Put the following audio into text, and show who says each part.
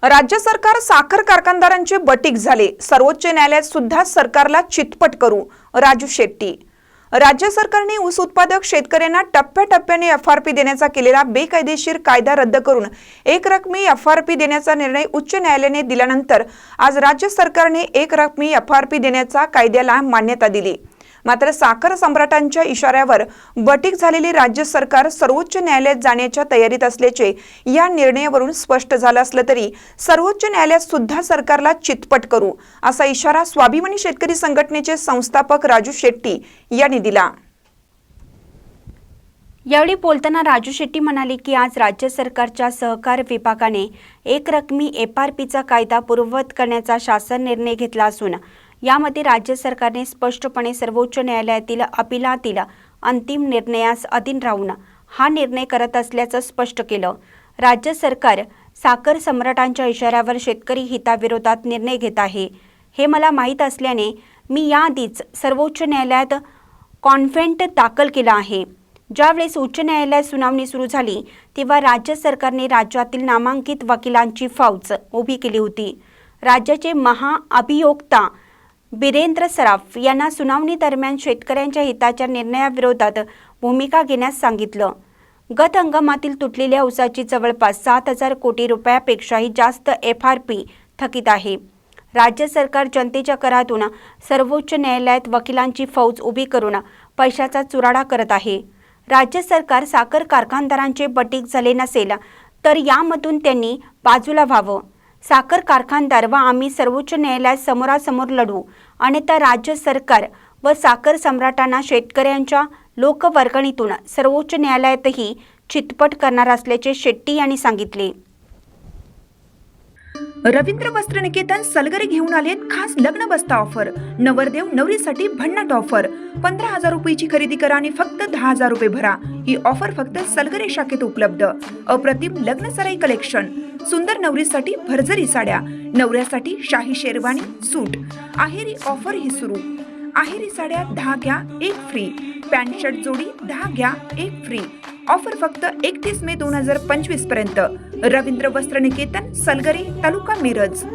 Speaker 1: राज्य सरकार साखर कारखानदारांचे बटीक झाले। सर्वोच्च न्यायालयात सुद्धा सरकारला चितपट करू। राजू शेट्टी। राज्य सरकारने ऊस उत्पादक शेतकऱ्यांना टप्प्याटप्प्याने एफआरपी देण्याचा केलेला बेकायदेशीर कायदा रद्द करून एक रकमी एफआरपी देण्याचा निर्णय उच्च न्यायालयाने दिल्यानंतर आज राज्य सरकारने एक रकमी एफआरपी देण्याचा कायद्याला मान्यता दिली। मात्र साखर सम्राटांच्या इशाऱ्यावर बटीक झालेली राज्य सरकार सर्वोच्च न्यायालयात जाण्याच्या तयारीत असल्याचे या निर्णयावरून स्पष्ट झालं असलं तरी सर्वोच्च न्यायालयात सुद्धा सरकारला चितपट करू असा इशारा स्वाभिमानी शेतकरी संघटनेचे संस्थापक राजू शेट्टी यांनी दिला।
Speaker 2: यावेळी बोलताना राजू शेट्टी म्हणाले की आज राज्य सरकारच्या सहकार विभागाने एक रकमी एफआरपीचा कायदा पूर्ववत करण्याचा शासन निर्णय घेतला असून यामध्ये राज्य सरकारने स्पष्टपणे सर्वोच्च न्यायालयातील अपिलातील अंतिम निर्णयास अधीन राहून हा निर्णय करत असल्याचं स्पष्ट केलं। राज्य सरकार साखर सम्राटांच्या इशाऱ्यावर शेतकरी हिताविरोधात निर्णय घेत आहे हे मला माहीत असल्याने मी याआधीच सर्वोच्च न्यायालयात कॉन्फेंट दाखल केला आहे। ज्यावेळेस उच्च न्यायालयात सुनावणी सुरू झाली तेव्हा राज्य सरकारने राज्यातील नामांकित वकिलांची फौज उभी केली होती। राज्याचे महाअभियोक्ता बिरेंद्र सराफ यांना सुनावणी दरम्यान शेतकऱ्यांच्या हिताच्या निर्णयाविरोधात भूमिका घेण्यास सांगितलं। गत हंगामातील तुटलेल्या ऊसाची जवळपास 7,000 कोटी रुपयापेक्षाही जास्त एफआरपी थकीत आहे। राज्य सरकार जनतेच्या करातून सर्वोच्च न्यायालयात वकिलांची फौज उभी करून पैशाचा चुराडा करत आहे। राज्य सरकार साखर कारखानदारांचे बटीक झाले नसेल तर यामधून त्यांनी बाजूला व्हावं। साखर कारखानदार व आम्ही सर्वोच्च न्यायालयात समोरासमोर लढू, अन्यथा राज्य सरकार व साखर सम्राटांना शेतकऱ्यांच्या लोकवर्गणीतून सर्वोच्च न्यायालयातही चितपट करणार असल्याचे शेट्टी यांनी सांगितले।
Speaker 1: रवींद्र वस्त्र निकेतन सलगरे घेऊन आलेत खास लग्न बस्ता ऑफर। नवरदेव नवरीसाठी भन्नाट ऑफर। 15,000 रुपयाची खरेदी करा आणि फक्त 10,000 रुपये भरा। ही ऑफर फक्त सलगरे शाखेत उपलब्ध। अप्रतिम लग्न सराई कलेक्शन, सुंदर नवरीसाठी भरजरी साड्या, नवऱ्यासाठी शाही शेरवानी सूट। आहेरी ऑफर ही सुरू। आहेरी साड्या 10 घ्या 1 फ्री। पॅन्ट शर्ट जोडी 10 घ्या 1 फ्री। ऑफर फक्त 31 मे 2025 पर्यंत। रवींद्र वस्त्र निकेतन सलगरे, तालुका मिरज।